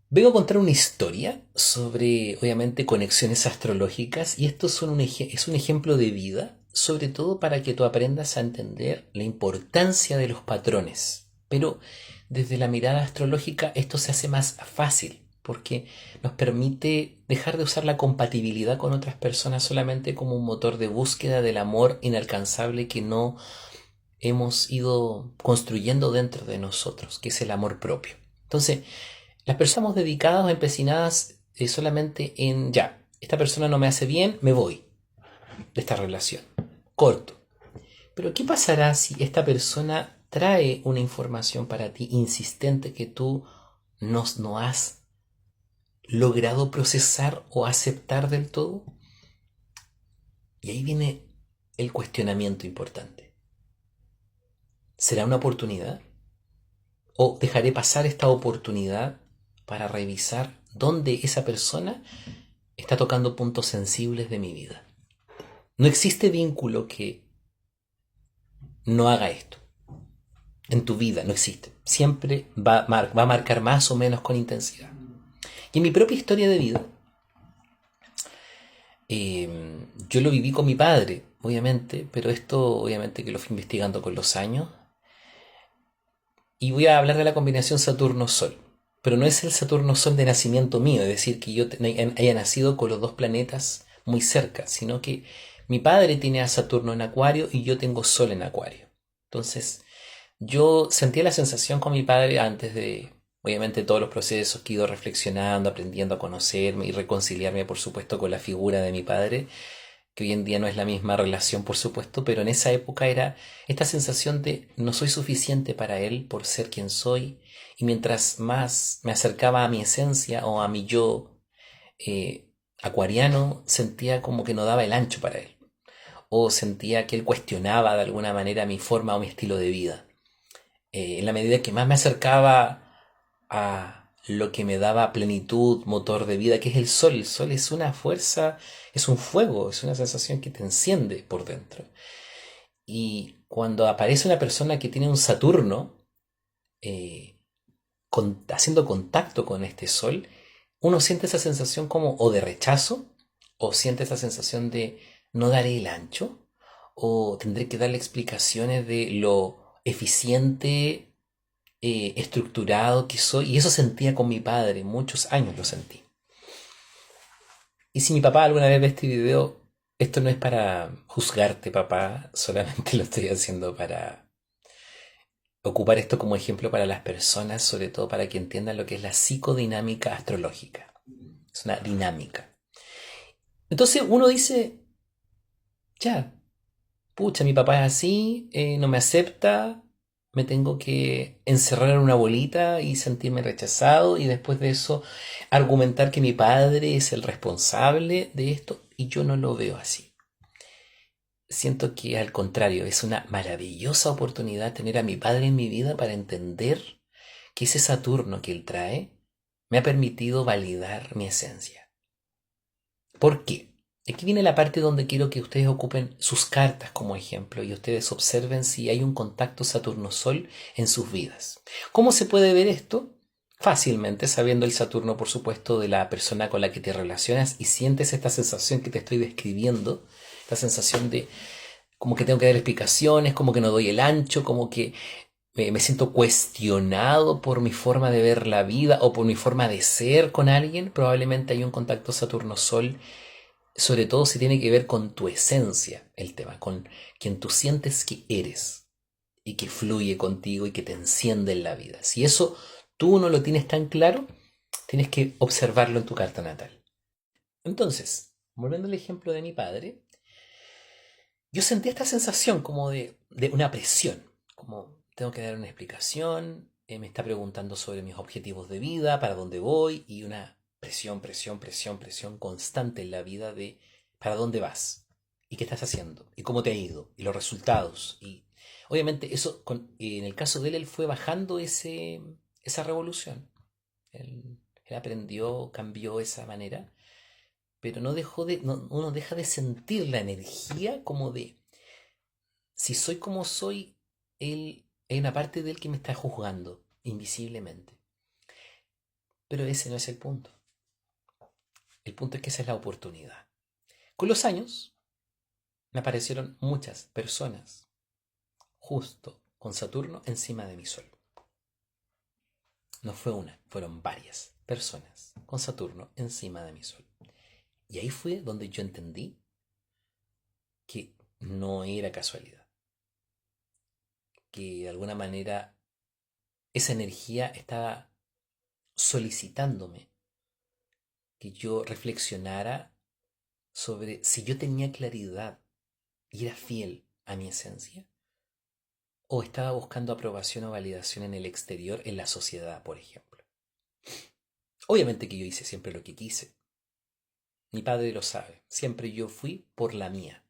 Vengo a contar una historia sobre, obviamente, conexiones astrológicas y esto es un ejemplo de vida, sobre todo para que tú aprendas a entender la importancia de los patrones. Pero desde la mirada astrológica esto se hace más fácil porque nos permite dejar de usar la compatibilidad con otras personas solamente como un motor de búsqueda del amor inalcanzable que no hemos ido construyendo dentro de nosotros, que es el amor propio. Entonces, las personas estamos dedicadas o empecinadas solamente en ya, esta persona no me hace bien, me voy de esta relación. Corto. Pero ¿qué pasará si esta persona trae una información para ti insistente que tú no has logrado procesar o aceptar del todo? Y ahí viene el cuestionamiento importante. ¿Será una oportunidad? ¿O dejaré pasar esta oportunidad para revisar dónde esa persona está tocando puntos sensibles de mi vida? No existe vínculo que no haga esto. En tu vida no existe. Siempre va a marcar más o menos con intensidad. Y en mi propia historia de vida, yo lo viví con mi padre, obviamente, pero esto obviamente que lo fui investigando con los años. Y voy a hablar de la combinación Saturno-Sol. Pero no es el Saturno-Sol de nacimiento mío, es decir, que yo haya nacido con los dos planetas muy cerca, sino que mi padre tiene a Saturno en Acuario y yo tengo Sol en Acuario. Entonces, yo sentía la sensación con mi padre antes de, obviamente, todos los procesos que he ido reflexionando, aprendiendo a conocerme y reconciliarme, por supuesto, con la figura de mi padre, que hoy en día no es la misma relación, por supuesto, pero en esa época era esta sensación de no soy suficiente para él por ser quien soy, y mientras más me acercaba a mi esencia o a mi yo acuariano, sentía como que no daba el ancho para él, o sentía que él cuestionaba de alguna manera mi forma o mi estilo de vida. En la medida que más me acercaba a lo que me daba plenitud, motor de vida, que es el sol. El sol es una fuerza, es un fuego, es una sensación que te enciende por dentro. Y cuando aparece una persona que tiene un Saturno eh, haciendo contacto con este sol, uno siente esa sensación como o de rechazo, o siente esa sensación de no daré el ancho, o tendré que darle explicaciones de lo eficiente estructurado que soy, y eso sentía con mi padre, muchos años lo sentí. Y si mi papá alguna vez ve este video, esto no es para juzgarte, papá, solamente lo estoy haciendo para ocupar esto como ejemplo para las personas, sobre todo para que entiendan lo que es la psicodinámica astrológica. Es una dinámica. Entonces uno dice, ya, pucha, mi papá es así, no me acepta, me tengo que encerrar en una bolita y sentirme rechazado y después de eso argumentar que mi padre es el responsable de esto y yo no lo veo así. Siento que al contrario, es una maravillosa oportunidad tener a mi padre en mi vida para entender que ese Saturno que él trae me ha permitido validar mi esencia. ¿Por qué? Aquí viene la parte donde quiero que ustedes ocupen sus cartas como ejemplo y ustedes observen si hay un contacto Saturno-Sol en sus vidas. ¿Cómo se puede ver esto? Fácilmente, sabiendo el Saturno, por supuesto, de la persona con la que te relacionas y sientes esta sensación que te estoy describiendo, esta sensación de como que tengo que dar explicaciones, como que no doy el ancho, como que me siento cuestionado por mi forma de ver la vida o por mi forma de ser con alguien, probablemente hay un contacto Saturno-Sol, sobre todo si tiene que ver con tu esencia, el tema, con quien tú sientes que eres y que fluye contigo y que te enciende en la vida. Si eso tú no lo tienes tan claro, tienes que observarlo en tu carta natal. Entonces, volviendo al ejemplo de mi padre, yo sentí esta sensación como de una presión, como tengo que dar una explicación, me está preguntando sobre mis objetivos de vida, para dónde voy, y una presión, presión, presión, presión constante en la vida de para dónde vas, y qué estás haciendo, y cómo te ha ido, y los resultados. Y obviamente eso, en el caso de él, él fue bajando esa revolución. Él aprendió, cambió esa manera, pero uno deja de sentir la energía como de si soy como soy, hay una parte de él que me está juzgando invisiblemente. Pero ese no es el punto. El punto es que esa es la oportunidad. Con los años me aparecieron muchas personas justo con Saturno encima de mi Sol. No fue una, fueron varias personas con Saturno encima de mi Sol. Y ahí fue donde yo entendí que no era casualidad, que de alguna manera esa energía estaba solicitándome que yo reflexionara sobre si yo tenía claridad y era fiel a mi esencia, o estaba buscando aprobación o validación en el exterior, en la sociedad, por ejemplo. Obviamente que yo hice siempre lo que quise. Mi padre lo sabe. Siempre yo fui por la mía.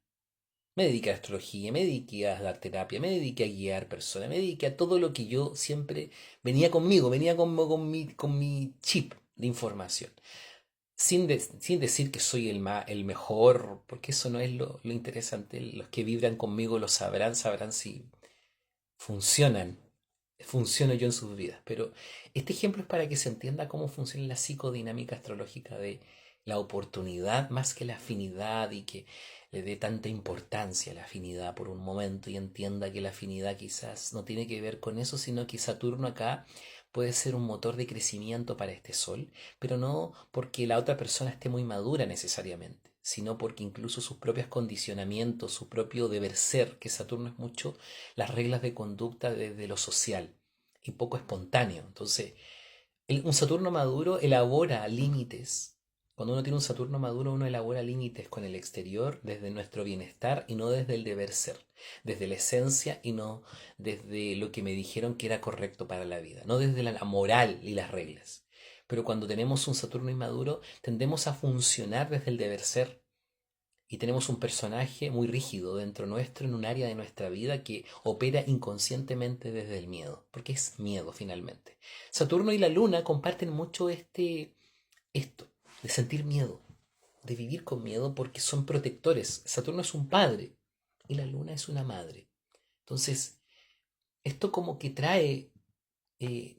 Me dediqué a la astrología, me dediqué a dar terapia, me dediqué a guiar personas, me dediqué a todo lo que yo siempre venía conmigo, venía con mi chip de información. Sin decir que soy el mejor, porque eso no es lo interesante. Los que vibran conmigo lo sabrán si funcionan, funciono yo en sus vidas. Pero este ejemplo es para que se entienda cómo funciona la psicodinámica astrológica de la oportunidad más que la afinidad, y que le dé tanta importancia a la afinidad por un momento y entienda que la afinidad quizás no tiene que ver con eso, sino que Saturno acá puede ser un motor de crecimiento para este Sol, pero no porque la otra persona esté muy madura necesariamente, sino porque incluso sus propios condicionamientos, su propio deber ser, que Saturno es mucho las reglas de conducta desde lo social y poco espontáneo. Entonces, un Saturno maduro elabora límites. Cuando uno tiene un Saturno maduro, uno elabora límites con el exterior desde nuestro bienestar y no desde el deber ser, desde la esencia y no desde lo que me dijeron que era correcto para la vida, no desde la moral y las reglas. Pero cuando tenemos un Saturno inmaduro, tendemos a funcionar desde el deber ser, y tenemos un personaje muy rígido dentro nuestro en un área de nuestra vida que opera inconscientemente desde el miedo, porque es miedo finalmente. Saturno y la Luna comparten mucho esto, de sentir miedo, de vivir con miedo porque son protectores. Saturno es un padre y la Luna es una madre. Entonces, esto como que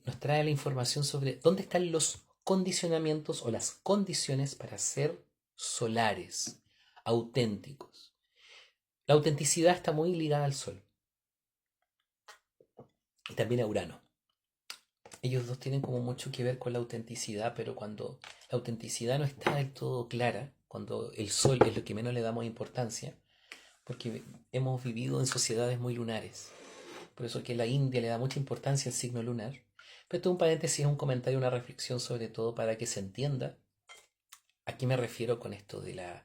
nos trae la información sobre dónde están los condicionamientos o las condiciones para ser solares, auténticos. La autenticidad está muy ligada al Sol y también a Urano. Ellos dos tienen como mucho que ver con la autenticidad, pero cuando la autenticidad no está del todo clara, cuando el Sol es lo que menos le damos importancia, porque hemos vivido en sociedades muy lunares. Por eso que la India le da mucha importancia al signo lunar. Pero esto es un paréntesis, es un comentario, una reflexión sobre todo para que se entienda a qué me refiero con esto de la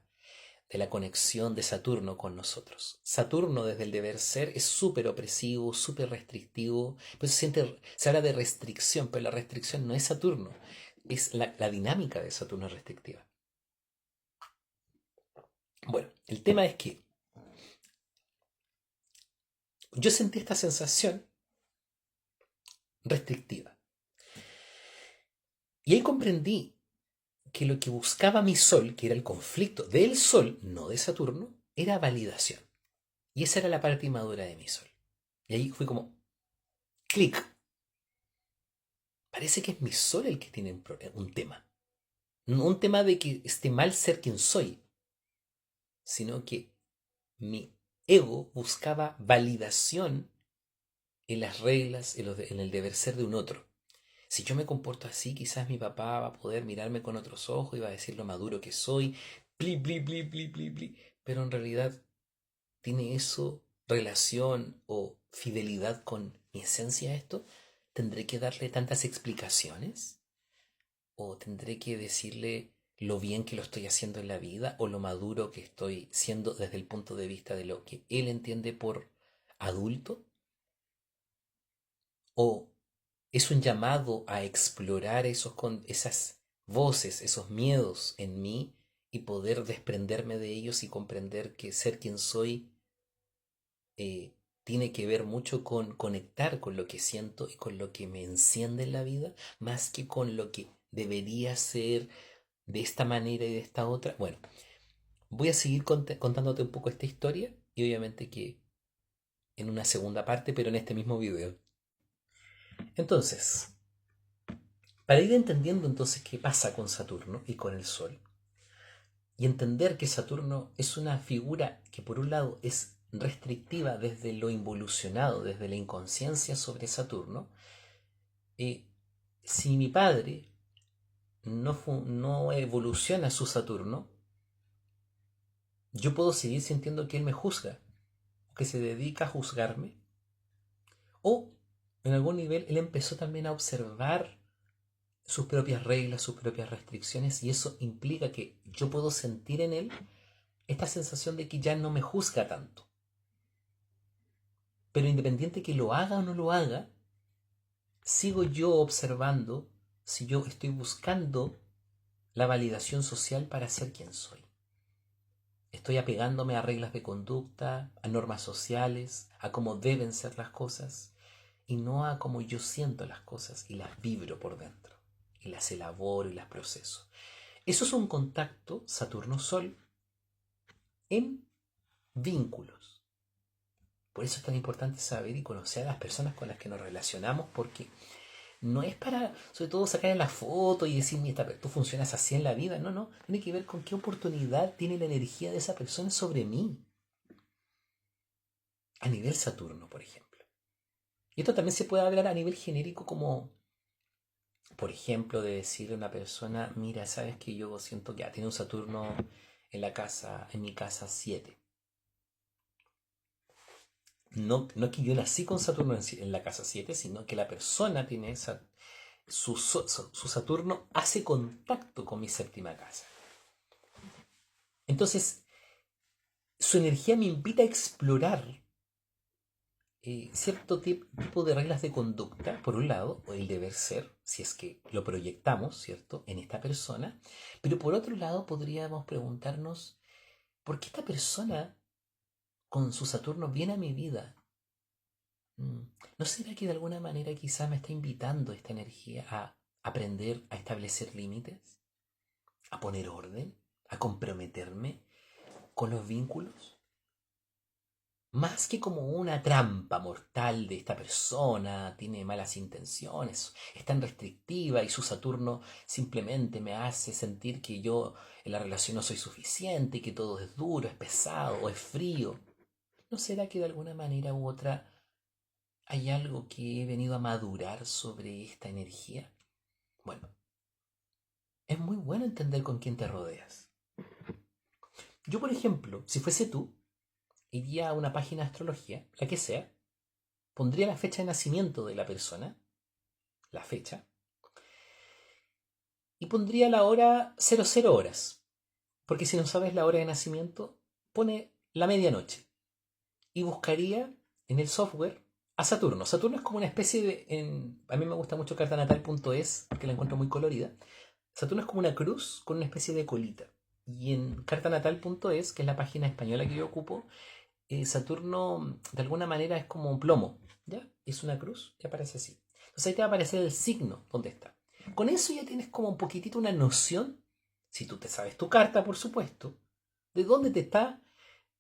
conexión de Saturno con nosotros. Saturno desde el deber ser es súper opresivo, súper restrictivo, pues se habla de restricción, pero la restricción no es Saturno, es la dinámica de Saturno restrictiva. Bueno, el tema es que yo sentí esta sensación restrictiva y ahí comprendí que lo que buscaba mi Sol, que era el conflicto del Sol, no de Saturno, era validación. Y esa era la parte inmadura de mi Sol. Y ahí fui como, clic. Parece que es mi Sol el que tiene un tema. No un tema de que esté mal ser quien soy, sino que mi ego buscaba validación en las reglas, en el deber ser de un otro. Si yo me comporto así, quizás mi papá va a poder mirarme con otros ojos y va a decir lo maduro que soy, bli, bli, bli, bli, bli, bli. Pero en realidad, ¿tiene eso relación o fidelidad con mi esencia esto? ¿Tendré que darle tantas explicaciones? ¿O tendré que decirle lo bien que lo estoy haciendo en la vida o lo maduro que estoy siendo desde el punto de vista de lo que él entiende por adulto? ¿O es un llamado a explorar esas voces, esos miedos en mí y poder desprenderme de ellos y comprender que ser quien soy eh, tiene que ver mucho con conectar con lo que siento y con lo que me enciende en la vida, más que con lo que debería ser de esta manera y de esta otra? Bueno, voy a seguir contándote un poco esta historia y obviamente que en una segunda parte, pero en este mismo video. Entonces, Para ir entendiendo entonces qué pasa con Saturno y con el Sol, y entender que Saturno es una figura que por un lado es restrictiva desde lo involucionado, desde la inconsciencia sobre Saturno, eh, si mi padre no evoluciona su Saturno, yo puedo seguir sintiendo que él me juzga, que se dedica a juzgarme, o en algún nivel él empezó también a observar sus propias reglas, sus propias restricciones, y eso implica que yo puedo sentir en él esta sensación de que ya no me juzga tanto. Pero independiente que lo haga o no lo haga, sigo yo observando si yo estoy buscando la validación social para ser quien soy. Estoy apegándome a reglas de conducta, a normas sociales, a cómo deben ser las cosas, y no a cómo yo siento las cosas y las vibro por dentro, y las elaboro y las proceso. Eso es un contacto Saturno-Sol en vínculos. Por eso es tan importante saber y conocer a las personas con las que nos relacionamos, porque no es para, sobre todo, sacar la foto y decir, mira, tú funcionas así en la vida. No, no. Tiene que ver con qué oportunidad tiene la energía de esa persona sobre mí. A nivel Saturno, por ejemplo. Y esto también se puede hablar a nivel genérico como, por ejemplo, de decirle a una persona, mira, sabes que yo siento que ya tiene un Saturno en mi casa 7. No que yo nací con Saturno en la casa 7, sino que la persona tiene su Saturno hace contacto con mi séptima casa. Entonces, su energía me invita a explorar cierto tipo de reglas de conducta, por un lado, o el deber ser, si es que lo proyectamos, ¿cierto?, en esta persona, pero por otro lado podríamos preguntarnos, ¿por qué esta persona con su Saturno viene a mi vida? ¿No será que de alguna manera quizá me está invitando esta energía a aprender a establecer límites, a poner orden, a comprometerme con los vínculos? Más que como una trampa mortal de esta persona, tiene malas intenciones, es tan restrictiva y su Saturno simplemente me hace sentir que yo en la relación no soy suficiente, que todo es duro, es pesado o es frío. ¿No será que de alguna manera u otra hay algo que he venido a madurar sobre esta energía? Bueno, es muy bueno entender con quién te rodeas. Yo, por ejemplo, si fuese tú, iría a una página de astrología, la que sea, pondría la fecha de nacimiento de la persona, la fecha, y pondría la hora 00 horas, porque si no sabes la hora de nacimiento, pone la medianoche, y buscaría en el software a Saturno. Saturno es como una especie de... a mí me gusta mucho cartanatal.es, que la encuentro muy colorida. Saturno es como una cruz con una especie de colita. Y en cartanatal.es, que es la página española que yo ocupo, Saturno de alguna manera es como un plomo, ¿ya? Es una cruz y aparece así. Entonces ahí te va a aparecer el signo donde está. Con eso ya tienes como un poquitito una noción, si tú te sabes tu carta, por supuesto, de dónde te está,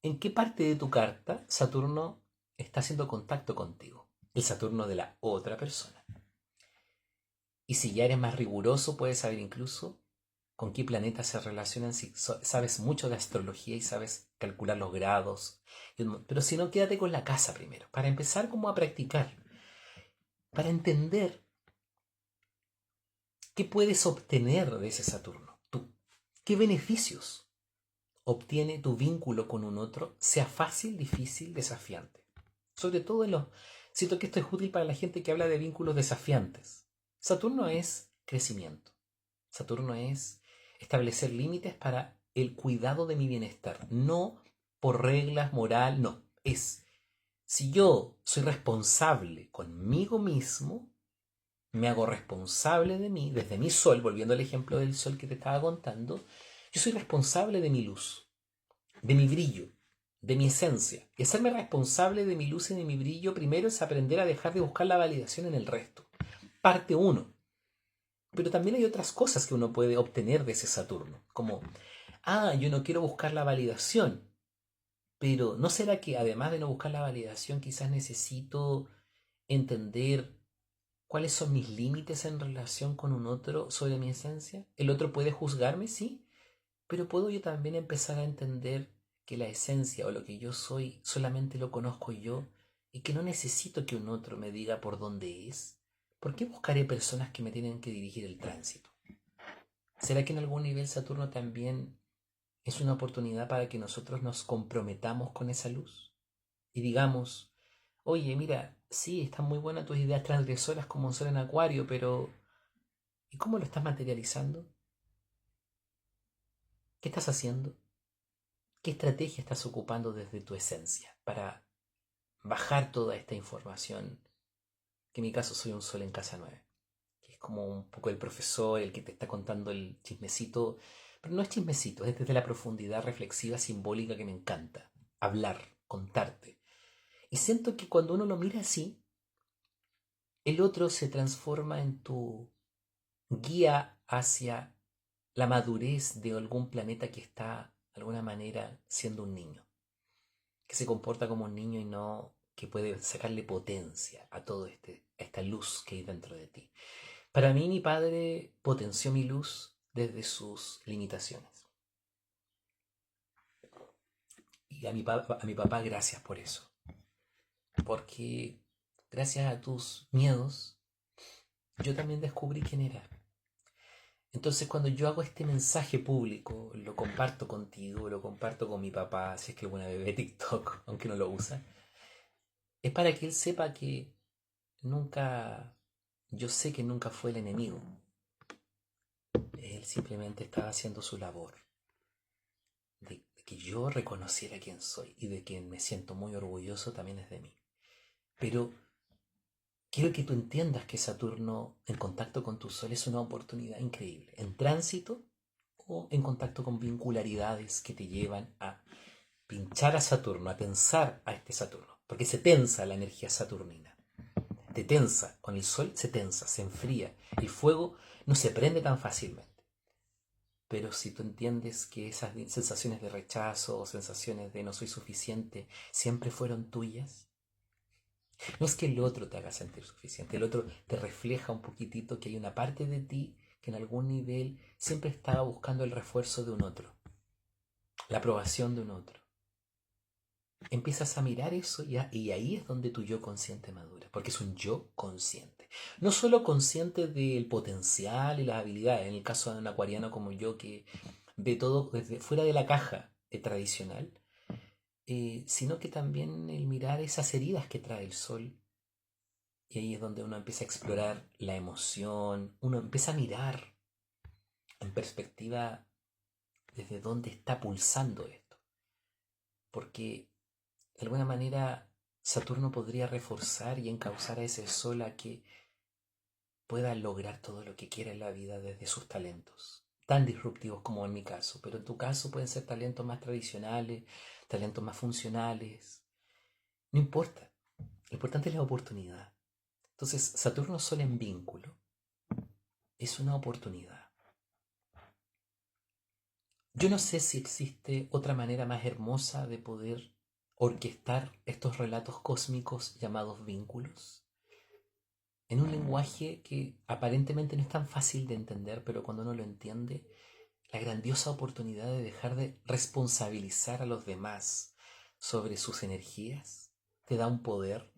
en qué parte de tu carta Saturno está haciendo contacto contigo. El Saturno de la otra persona. Y si ya eres más riguroso, puedes saber incluso con qué planetas se relacionan, si sabes mucho de astrología y sabes calcular los grados. Pero si no, quédate con la casa primero, para empezar como a practicar, para entender qué puedes obtener de ese Saturno, tú, qué beneficios obtiene tu vínculo con un otro, sea fácil, difícil, desafiante. Sobre todo siento que esto es útil para la gente que habla de vínculos desafiantes. Saturno es crecimiento. Saturno es establecer límites para el cuidado de mi bienestar, no por reglas, moral, no. Es, si yo soy responsable conmigo mismo, me hago responsable de mí, desde mi sol, volviendo al ejemplo del sol que te estaba contando, yo soy responsable de mi luz, de mi brillo, de mi esencia. Y hacerme responsable de mi luz y de mi brillo primero es aprender a dejar de buscar la validación en el resto. Parte uno. Pero también hay otras cosas que uno puede obtener de ese Saturno, como, yo no quiero buscar la validación, pero ¿no será que además de no buscar la validación quizás necesito entender ¿Cuáles son mis límites en relación con un otro sobre mi esencia? ¿El otro puede juzgarme? Sí, pero puedo yo también empezar a entender que la esencia o lo que yo soy solamente lo conozco yo y que no necesito que un otro me diga por dónde es. ¿Por qué buscaré personas que me tienen que dirigir el tránsito? ¿Será que en algún nivel Saturno también es una oportunidad para que nosotros nos comprometamos con esa luz? Y digamos, oye, mira, sí, están muy buenas tus ideas transgresoras como un sol en acuario, pero ¿y cómo lo estás materializando? ¿Qué estás haciendo? ¿Qué estrategia estás ocupando desde tu esencia para bajar toda esta información? Que en mi caso soy un sol en casa 9, que es como un poco el profesor, el que te está contando el chismecito, pero no es chismecito, es desde la profundidad reflexiva, simbólica que me encanta. Hablar, contarte. Y siento que cuando uno lo mira así, el otro se transforma en tu guía hacia la madurez de algún planeta que está, de alguna manera, siendo un niño. Que se comporta como un niño y no que puede sacarle potencia a todo esta luz que hay dentro de ti. Para mí mi padre potenció mi luz desde sus limitaciones. Y a mi papá gracias por eso. Porque gracias a tus miedos, yo también descubrí quién era. Entonces cuando yo hago este mensaje público, lo comparto contigo, lo comparto con mi papá, si es que alguna vez ve TikTok, aunque no lo usa, es para que él sepa que nunca, yo sé que nunca fue el enemigo. Él simplemente estaba haciendo su labor de que yo reconociera quién soy y de quien me siento muy orgulloso también es de mí. Pero quiero que tú entiendas que Saturno en contacto con tu Sol es una oportunidad increíble, en tránsito o en contacto con vincularidades que te llevan a pinchar a Saturno, a tensar a este Saturno, porque se tensa la energía saturnina. Te tensa, con el Sol se tensa, se enfría, el fuego no se prende tan fácilmente. Pero si tú entiendes que esas sensaciones de rechazo o sensaciones de no soy suficiente siempre fueron tuyas, no es que el otro te haga sentir suficiente, el otro te refleja un poquitito que hay una parte de ti que en algún nivel siempre estaba buscando el refuerzo de un otro, la aprobación de un otro. Empiezas a mirar eso y ahí es donde tu yo consciente madura, porque es un yo consciente. No solo consciente del potencial y las habilidades, en el caso de un acuariano como yo que ve todo desde fuera de la caja tradicional, sino que también el mirar esas heridas que trae el sol. Y ahí es donde uno empieza a explorar la emoción, uno empieza a mirar en perspectiva desde dónde está pulsando esto. Porque de alguna manera Saturno podría reforzar y encauzar a ese sol a que pueda lograr todo lo que quiera en la vida desde sus talentos, tan disruptivos como en mi caso, pero en tu caso pueden ser talentos más tradicionales, talentos más funcionales, no importa, lo importante es la oportunidad. Entonces, Saturno Sol en vínculo es una oportunidad. Yo no sé si existe otra manera más hermosa de poder orquestar estos relatos cósmicos llamados vínculos en un lenguaje que aparentemente no es tan fácil de entender, pero cuando uno lo entiende, la grandiosa oportunidad de dejar de responsabilizar a los demás sobre sus energías te da un poder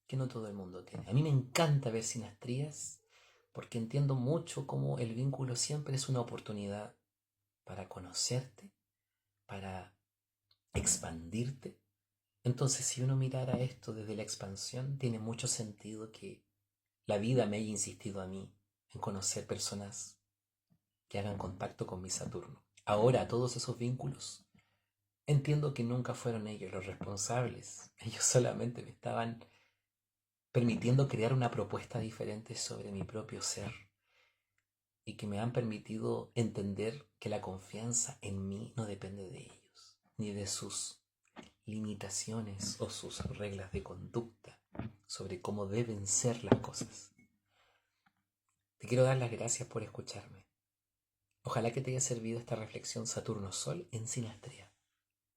que no todo el mundo tiene. A mí me encanta ver sinastrías porque entiendo mucho cómo el vínculo siempre es una oportunidad para conocerte, para expandirte. Entonces, si uno mirara esto desde la expansión, tiene mucho sentido que la vida me haya insistido a mí en conocer personas que hagan contacto con mi Saturno. Ahora, todos esos vínculos, entiendo que nunca fueron ellos los responsables. Ellos solamente me estaban permitiendo crear una propuesta diferente sobre mi propio ser y que me han permitido entender que la confianza en mí no depende de ellos, ni de sus limitaciones o sus reglas de conducta sobre cómo deben ser las cosas. Te quiero dar las gracias por escucharme. Ojalá que te haya servido esta reflexión Saturno Sol en sinastría.